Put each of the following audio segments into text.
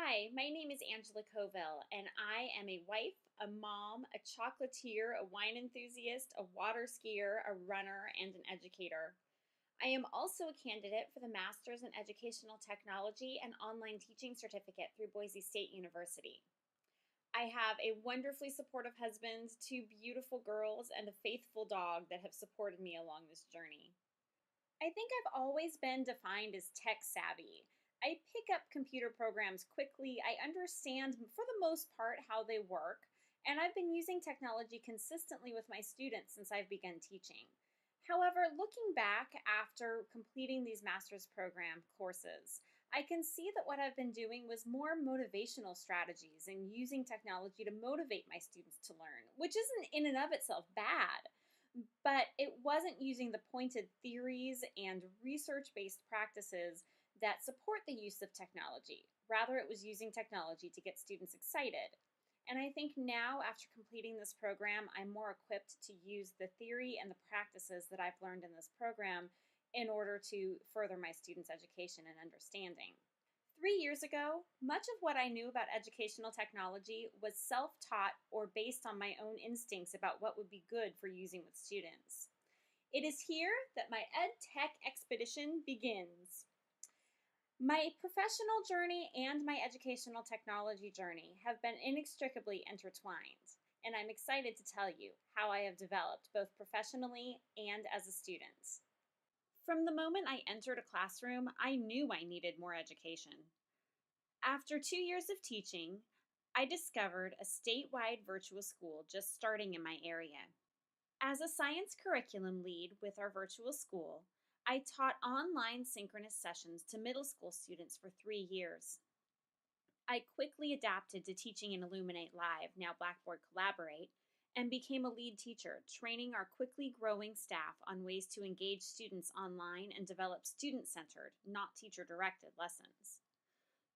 Hi, my name is Angela Coville, and I am a wife, a mom, a chocolatier, a wine enthusiast, a water skier, a runner, and an educator. I am also a candidate for the Master's in Educational Technology and Online Teaching Certificate through Boise State University. I have a wonderfully supportive husband, two beautiful girls, and a faithful dog that have supported me along this journey. I think I've always been defined as tech savvy. I pick up computer programs quickly. I understand, for the most part, how they work. And I've been using technology consistently with my students since I've begun teaching. However, looking back after completing these master's program courses, I can see that what I've been doing was more motivational strategies and using technology to motivate my students to learn, which isn't in and of itself bad, but it wasn't using the pointed theories and research based practices that support the use of technology. Rather, it was using technology to get students excited. And I think now, after completing this program, I'm more equipped to use the theory and the practices that I've learned in this program in order to further my students' education and understanding. 3 years ago, much of what I knew about educational technology was self taught or based on my own instincts about what would be good for using with students. It is here that my ed tech expedition begins. My professional journey and my educational technology journey have been inextricably intertwined, and I'm excited to tell you how I have developed both professionally and as a student. From the moment I entered a classroom, I knew I needed more education. After 2 years of teaching, I discovered a statewide virtual school just starting in my area. As a science curriculum lead with our virtual school, I taught online synchronous sessions to middle school students for 3 years. I quickly adapted to teaching in Illuminate Live, now Blackboard Collaborate, and became a lead teacher, training our quickly growing staff on ways to engage students online and develop student-centered, not teacher-directed lessons.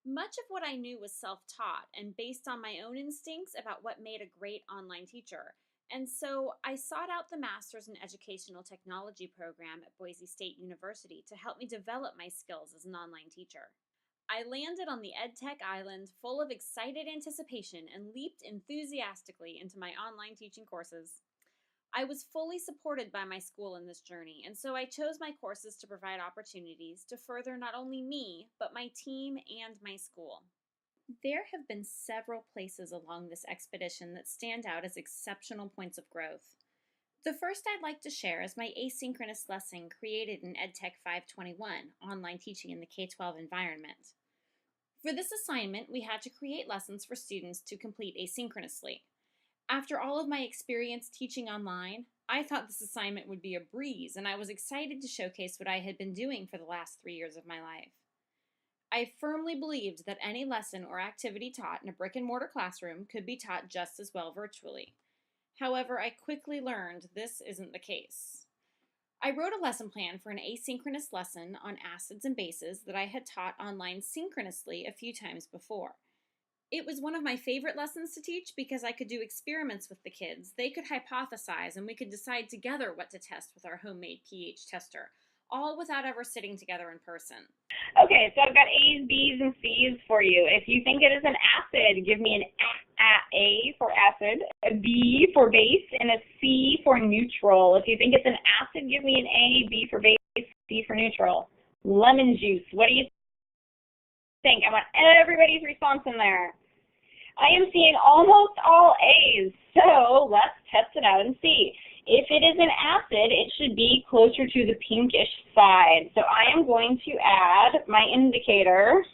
Much of what I knew was self taught and based on my own instincts about what made a great online teacher. And so I sought out the Master's in Educational Technology program at Boise State University to help me develop my skills as an online teacher. I landed on the EdTech island full of excited anticipation and leaped enthusiastically into my online teaching courses. I was fully supported by my school in this journey, and so I chose my courses to provide opportunities to further not only me, but my team and my school. There have been several places along this expedition that stand out as exceptional points of growth. The first I'd like to share is my asynchronous lesson created in EdTech 521, online teaching in the K-12 environment. For this assignment, we had to create lessons for students to complete asynchronously. After all of my experience teaching online, I thought this assignment would be a breeze, and I was excited to showcase what I had been doing for the last 3 years of my life. I firmly believed that any lesson or activity taught in a brick and mortar classroom could be taught just as well virtually. However, I quickly learned this isn't the case. I wrote a lesson plan for an asynchronous lesson on acids and bases that I had taught online synchronously a few times before. It was one of my favorite lessons to teach because I could do experiments with the kids. They could hypothesize, and we could decide together what to test with our homemade pH tester, all without ever sitting together in person. Okay, so I've got A's, B's, and C's for you. If you think it is an acid, give me an A for acid, a B for base, and a C for neutral. If you think it's an acid, give me an A, B for base, C for neutral. Lemon juice, what do you think? I want everybody's response in there. I am seeing almost all A's, so let's test it out and see. If it is an acid, it should be closer to the pinkish side. So I am going to add my indicator.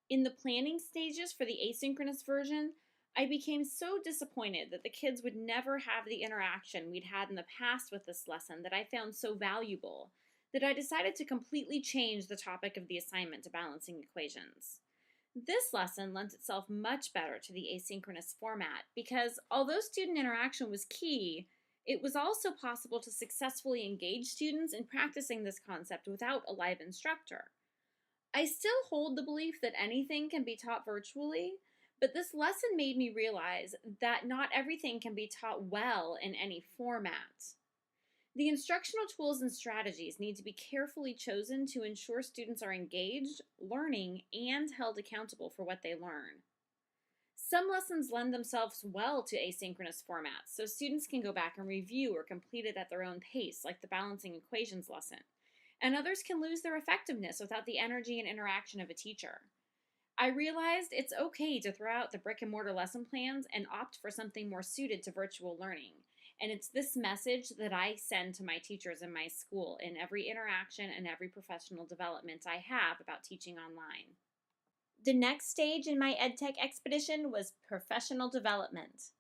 In the planning stages for the asynchronous version, I became so disappointed that the kids would never have the interaction we'd had in the past with this lesson that I found so valuable, that I decided to completely change the topic of the assignment to balancing equations. This lesson lent itself much better to the asynchronous format because, although student interaction was key, it was also possible to successfully engage students in practicing this concept without a live instructor. I still hold the belief that anything can be taught virtually, but this lesson made me realize that not everything can be taught well in any format. The instructional tools and strategies need to be carefully chosen to ensure students are engaged, learning, and held accountable for what they learn. Some lessons lend themselves well to asynchronous formats, so students can go back and review or complete it at their own pace, like the balancing equations lesson. And others can lose their effectiveness without the energy and interaction of a teacher. I realized it's okay to throw out the brick and mortar lesson plans and opt for something more suited to virtual learning. And it's this message that I send to my teachers in my school in every interaction and every professional development I have about teaching online. The next stage in my EdTech expedition was professional development.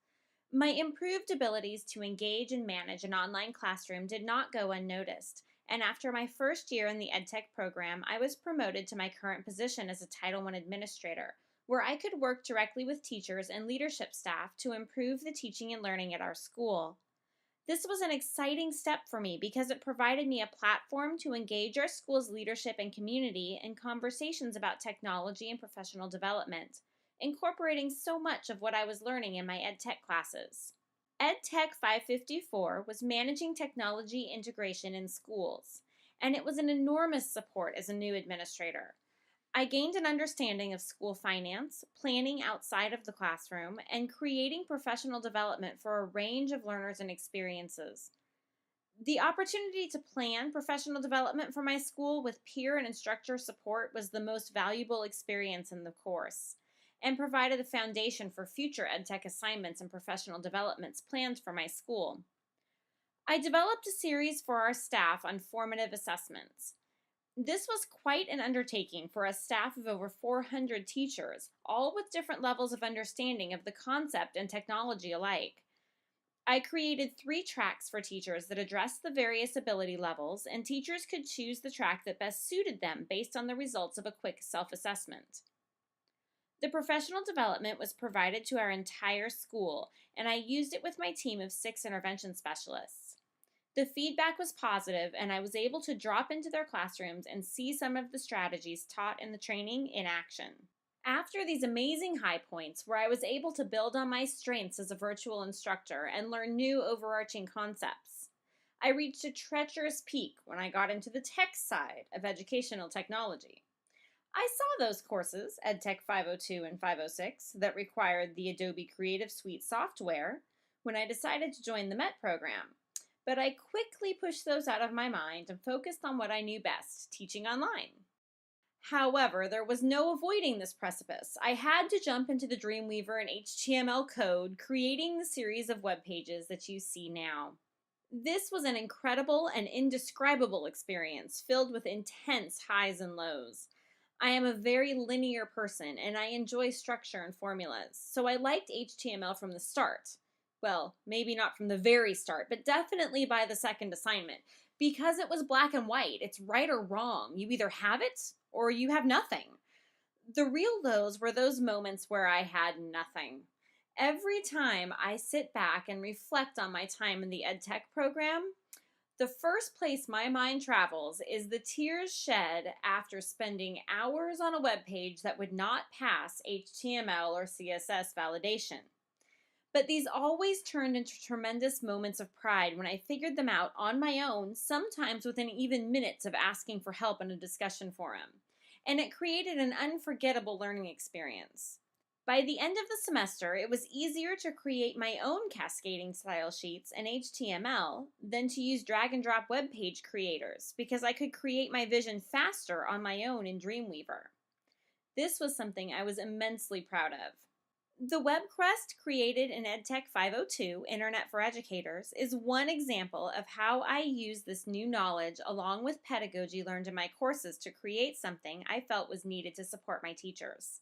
My improved abilities to engage and manage an online classroom did not go unnoticed, and after my first year in the EdTech program, I was promoted to my current position as a Title I administrator, where I could work directly with teachers and leadership staff to improve the teaching and learning at our school. This was an exciting step for me because it provided me a platform to engage our school's leadership and community in conversations about technology and professional development, incorporating so much of what I was learning in my EdTech classes. EdTech 554 was managing technology integration in schools, and it was an enormous support as a new administrator. I gained an understanding of school finance, planning outside of the classroom, and creating professional development for a range of learners and experiences. The opportunity to plan professional development for my school with peer and instructor support was the most valuable experience in the course, and provided a foundation for future EdTech assignments and professional developments planned for my school. I developed a series for our staff on formative assessments. This was quite an undertaking for a staff of over 400 teachers, all with different levels of understanding of the concept and technology alike. I created 3 tracks for teachers that addressed the various ability levels, and teachers could choose the track that best suited them based on the results of a quick self-assessment. The professional development was provided to our entire school, and I used it with my team of 6 intervention specialists. The feedback was positive, and I was able to drop into their classrooms and see some of the strategies taught in the training in action. After these amazing high points, where I was able to build on my strengths as a virtual instructor and learn new overarching concepts, I reached a treacherous peak when I got into the tech side of educational technology. I saw those courses, EdTech 502 and 506, that required the Adobe Creative Suite software when I decided to join the MET program. But I quickly pushed those out of my mind and focused on what I knew best, teaching online. However, there was no avoiding this precipice. I had to jump into the Dreamweaver and HTML code, creating the series of web pages that you see now. This was an incredible and indescribable experience, filled with intense highs and lows. I am a very linear person, and I enjoy structure and formulas, so I liked HTML from the start. Well, maybe not from the very start, but definitely by the second assignment, because it was black and white. It's right or wrong. You either have it or you have nothing. The real lows were those moments where I had nothing. Every time I sit back and reflect on my time in the EdTech program, the first place my mind travels is the tears shed after spending hours on a web page that would not pass HTML or CSS validation. But these always turned into tremendous moments of pride when I figured them out on my own, sometimes within even minutes of asking for help in a discussion forum. And it created an unforgettable learning experience. By the end of the semester, it was easier to create my own cascading style sheets in HTML than to use drag and drop web page creators, because I could create my vision faster on my own in Dreamweaver. This was something I was immensely proud of. The web quest created in EdTech 502, Internet for Educators, is one example of how I use this new knowledge along with pedagogy learned in my courses to create something I felt was needed to support my teachers.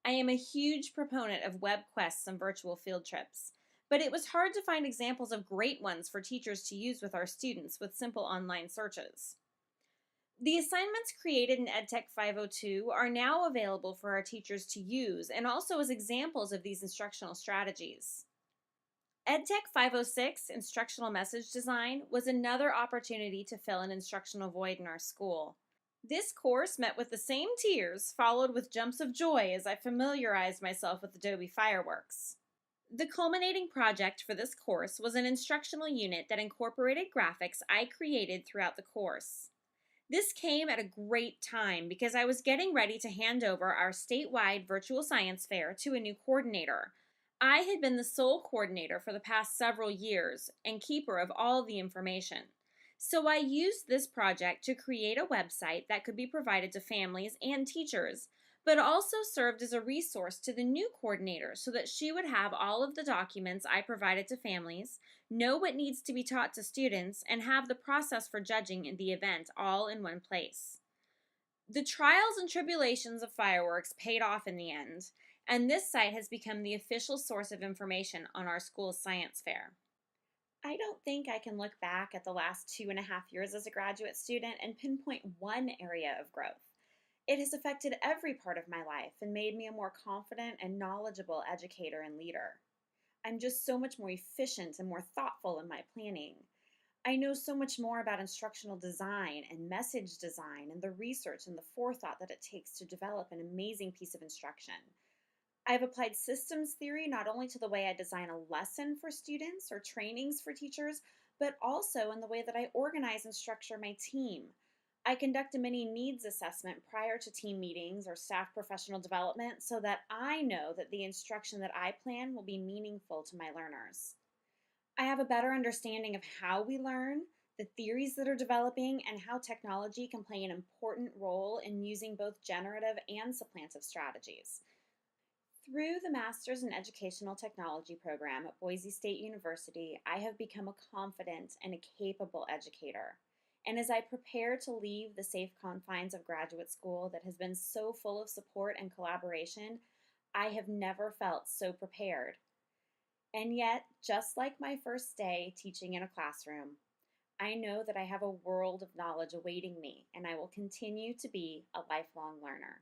I am a huge proponent of web quests and virtual field trips, but it was hard to find examples of great ones for teachers to use with our students with simple online searches. The assignments created in EdTech 502 are now available for our teachers to use and also as examples of these instructional strategies. EdTech 506, Instructional Message Design, was another opportunity to fill an instructional void in our school. This course met with the same tears, followed with jumps of joy as I familiarized myself with Adobe Fireworks. The culminating project for this course was an instructional unit that incorporated graphics I created throughout the course. This came at a great time because I was getting ready to hand over our statewide virtual science fair to a new coordinator. I had been the sole coordinator for the past several years and keeper of all the information. So I used this project to create a website that could be provided to families and teachers, but also served as a resource to the new coordinator so that she would have all of the documents I provided to families, know what needs to be taught to students, and have the process for judging in the event all in one place. The trials and tribulations of fireworks paid off in the end, and this site has become the official source of information on our school's science fair. I don't think I can look back at the last 2.5 years as a graduate student and pinpoint one area of growth. It has affected every part of my life and made me a more confident and knowledgeable educator and leader. I'm just so much more efficient and more thoughtful in my planning. I know so much more about instructional design and message design and the research and the forethought that it takes to develop an amazing piece of instruction. I've applied systems theory not only to the way I design a lesson for students or trainings for teachers, but also in the way that I organize and structure my team. I conduct a mini needs assessment prior to team meetings or staff professional development so that I know that the instruction that I plan will be meaningful to my learners. I have a better understanding of how we learn, the theories that are developing, and how technology can play an important role in using both generative and supplantive strategies. Through the Masters in Educational Technology program at Boise State University, I have become a confident and a capable educator. And as I prepare to leave the safe confines of graduate school that has been so full of support and collaboration, I have never felt so prepared. And yet, just like my first day teaching in a classroom, I know that I have a world of knowledge awaiting me, and I will continue to be a lifelong learner.